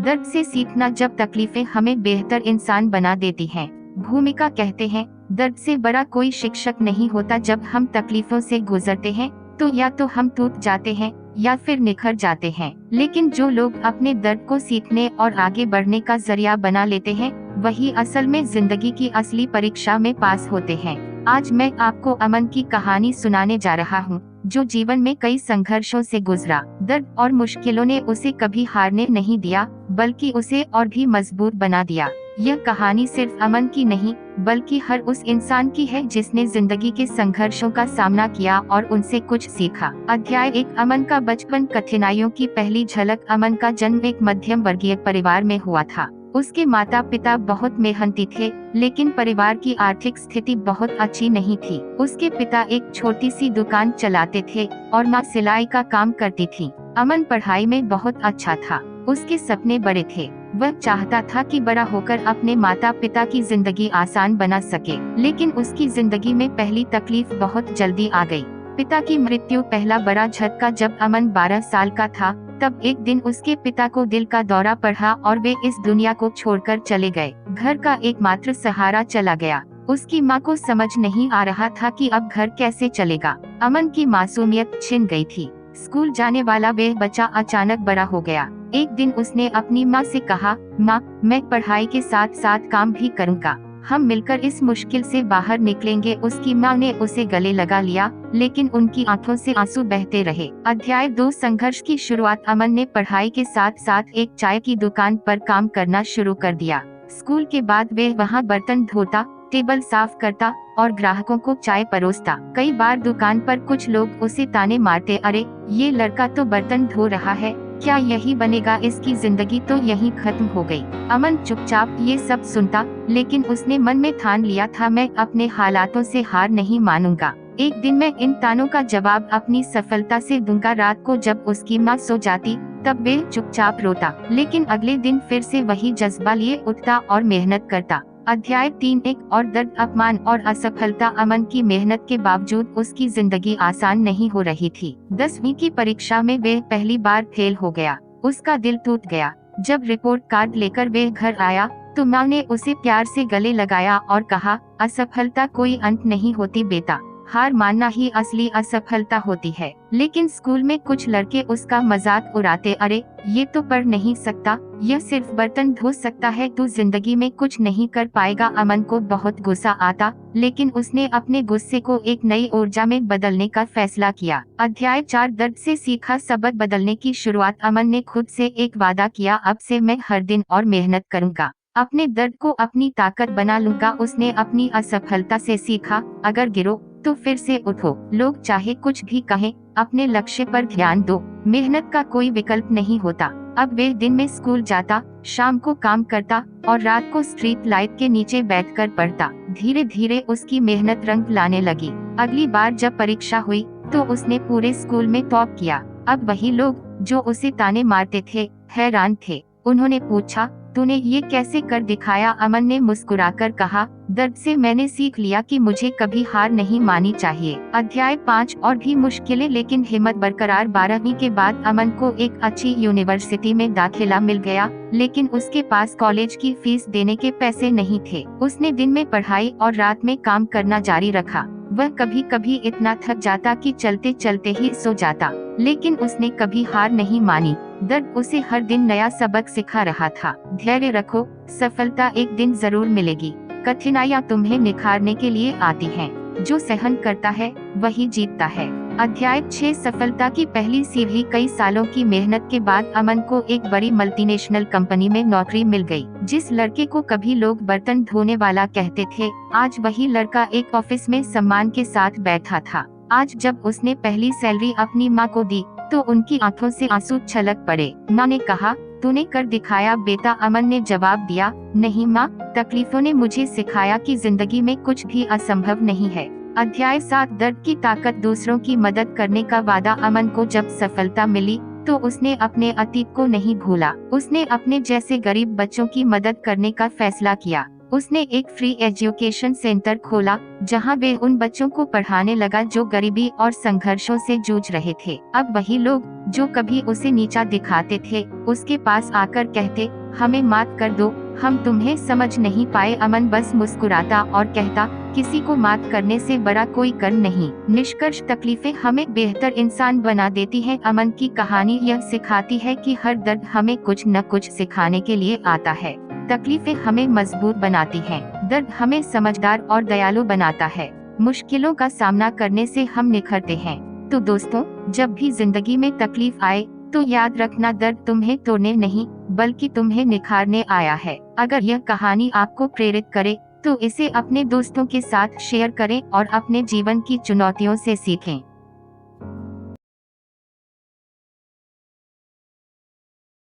दर्द से सीखना, जब तकलीफें हमें बेहतर इंसान बना देती हैं। भूमिका कहते हैं, दर्द से बड़ा कोई शिक्षक नहीं होता। जब हम तकलीफों से गुजरते हैं तो या तो हम टूट जाते हैं या फिर निखर जाते हैं, लेकिन जो लोग अपने दर्द को सीखने और आगे बढ़ने का जरिया बना लेते हैं, वही असल में जिंदगी की असली परीक्षा में पास होते हैं। आज मैं आपको अमन की कहानी सुनाने जा रहा हूँ, जो जीवन में कई संघर्षों से गुजरा। दर्द और मुश्किलों ने उसे कभी हारने नहीं दिया, बल्कि उसे और भी मजबूत बना दिया। यह कहानी सिर्फ अमन की नहीं, बल्कि हर उस इंसान की है जिसने जिंदगी के संघर्षों का सामना किया और उनसे कुछ सीखा। अध्याय 1, अमन का बचपन। कठिनाइयों की पहली झलक। अमन का जन्म एक मध्यम वर्गीय परिवार में हुआ था। उसके माता पिता बहुत मेहनती थे, लेकिन परिवार की आर्थिक स्थिति बहुत अच्छी नहीं थी। उसके पिता एक छोटी सी दुकान चलाते थे और माँ सिलाई का काम करती थी। अमन पढ़ाई में बहुत अच्छा था। उसके सपने बड़े थे। वह चाहता था कि बड़ा होकर अपने माता पिता की जिंदगी आसान बना सके, लेकिन उसकी जिंदगी में पहली तकलीफ बहुत जल्दी आ गई। पिता की मृत्यु पहला बड़ा झटका। जब अमन 12 साल का था, तब एक दिन उसके पिता को दिल का दौरा पड़ा और वे इस दुनिया को छोड़कर चले गए। घर का एकमात्र सहारा चला गया। उसकी माँ को समझ नहीं आ रहा था कि अब घर कैसे चलेगा। अमन की मासूमियत छिन गई थी। स्कूल जाने वाला वह बच्चा अचानक बड़ा हो गया। एक दिन उसने अपनी माँ से कहा, माँ, मैं पढ़ाई के साथ साथ काम भी करूँगा। हम मिलकर इस मुश्किल से बाहर निकलेंगे। उसकी माँ ने उसे गले लगा लिया, लेकिन उनकी आंखों से आंसू बहते रहे। अध्याय 2, संघर्ष की शुरुआत। अमन ने पढ़ाई के साथ साथ एक चाय की दुकान पर काम करना शुरू कर दिया। स्कूल के बाद वे वहाँ बर्तन धोता, टेबल साफ करता और ग्राहकों को चाय परोसता। कई बार दुकान पर कुछ लोग उसे ताने मारते, अरे ये लड़का तो बर्तन धो रहा है, क्या यही बनेगा इसकी जिंदगी, तो यहीं खत्म हो गई। अमन चुपचाप ये सब सुनता, लेकिन उसने मन में ठान लिया था, मैं अपने हालातों से हार नहीं मानूंगा। एक दिन मैं इन तानों का जवाब अपनी सफलता से दूंगा। रात को जब उसकी माँ सो जाती, तब वे चुपचाप रोता, लेकिन अगले दिन फिर से वही जज्बा लिए उठता और मेहनत करता। अध्याय 3, एक और दर्द। अपमान और असफलता। अमन की मेहनत के बावजूद उसकी जिंदगी आसान नहीं हो रही थी। 10वीं की परीक्षा में वे पहली बार फेल हो गया। उसका दिल टूट गया। जब रिपोर्ट कार्ड लेकर वे घर आया, तो माँ ने उसे प्यार से गले लगाया और कहा, असफलता कोई अंत नहीं होती बेटा, हार मानना ही असली असफलता होती है। लेकिन स्कूल में कुछ लड़के उसका मजाक उड़ाते, अरे ये तो पढ़ नहीं सकता, यह सिर्फ बर्तन धो सकता है, तू जिंदगी में कुछ नहीं कर पाएगा। अमन को बहुत गुस्सा आता, लेकिन उसने अपने गुस्से को एक नई ऊर्जा में बदलने का फैसला किया। अध्याय 4, दर्द से सीखा सबक। बदलने की शुरुआत। अमन ने खुद से एक वादा किया, अब से मैं हर दिन और मेहनत करूँगा, अपने दर्द को अपनी ताकत बना लूंगा। उसने अपनी असफलता से सीखा, अगर गिरो तो फिर से उठो, लोग चाहे कुछ भी कहें, अपने लक्ष्य पर ध्यान दो, मेहनत का कोई विकल्प नहीं होता। अब वे दिन में स्कूल जाता, शाम को काम करता और रात को स्ट्रीट लाइट के नीचे बैठकर पढ़ता। धीरे धीरे उसकी मेहनत रंग लाने लगी। अगली बार जब परीक्षा हुई, तो उसने पूरे स्कूल में टॉप किया। अब वही लोग जो उसे ताने मारते थे, हैरान थे। उन्होंने पूछा, तूने ये कैसे कर दिखाया? अमन ने मुस्कुराकर कहा, दर्द से मैंने सीख लिया कि मुझे कभी हार नहीं मानी चाहिए। अध्याय 5, और भी मुश्किलें लेकिन हिम्मत बरकरार। 12वीं के बाद अमन को एक अच्छी यूनिवर्सिटी में दाखिला मिल गया, लेकिन उसके पास कॉलेज की फीस देने के पैसे नहीं थे। उसने दिन में पढ़ाई और रात में काम करना जारी रखा। वह कभी कभी इतना थक जाता कि चलते चलते ही सो जाता, लेकिन उसने कभी हार नहीं मानी। दर्द उसे हर दिन नया सबक सिखा रहा था। धैर्य रखो, सफलता एक दिन जरूर मिलेगी। कठिनाइयाँ तुम्हें निखारने के लिए आती हैं। जो सहन करता है वही जीतता है। अध्याय 6, सफलता की पहली सीढ़ी। कई सालों की मेहनत के बाद अमन को एक बड़ी मल्टीनेशनल कंपनी में नौकरी मिल गई। जिस लड़के को कभी लोग बर्तन धोने वाला कहते थे, आज वही लड़का एक ऑफिस में सम्मान के साथ बैठा था। आज जब उसने पहली सैलरी अपनी माँ को दी, तो उनकी आंखों से आंसू छलक पड़े। माँ ने कहा, तूने कर दिखाया बेटा। अमन ने जवाब दिया, नहीं माँ, तकलीफों ने मुझे सिखाया कि जिंदगी में कुछ भी असंभव नहीं है। अध्याय 7, दर्द की ताकत। दूसरों की मदद करने का वादा। अमन को जब सफलता मिली, तो उसने अपने अतीत को नहीं भूला। उसने अपने जैसे गरीब बच्चों की मदद करने का फैसला किया। उसने एक फ्री एजुकेशन सेंटर खोला जहां वे उन बच्चों को पढ़ाने लगा जो गरीबी और संघर्षों से जूझ रहे थे। अब वही लोग जो कभी उसे नीचा दिखाते थे उसके पास आकर कहते, हमें माफ कर दो, हम तुम्हें समझ नहीं पाए। अमन बस मुस्कुराता और कहता, किसी को माफ करने से बड़ा कोई कर्म नहीं। निष्कर्ष, तकलीफें हमें बेहतर इंसान बना देती हैं। अमन की कहानी यह सिखाती है कि हर दर्द हमें कुछ न कुछ सिखाने के लिए आता है। तकलीफें हमें मजबूत बनाती हैं, दर्द हमें समझदार और दयालु बनाता है। मुश्किलों का सामना करने से हम निखरते हैं। तो दोस्तों, जब भी जिंदगी में तकलीफ आए तो याद रखना, दर्द तुम्हें तोड़ने नहीं बल्कि तुम्हें निखारने आया है। अगर यह कहानी आपको प्रेरित करे तो इसे अपने दोस्तों के साथ शेयर करें और अपने जीवन की चुनौतियों से सीखें।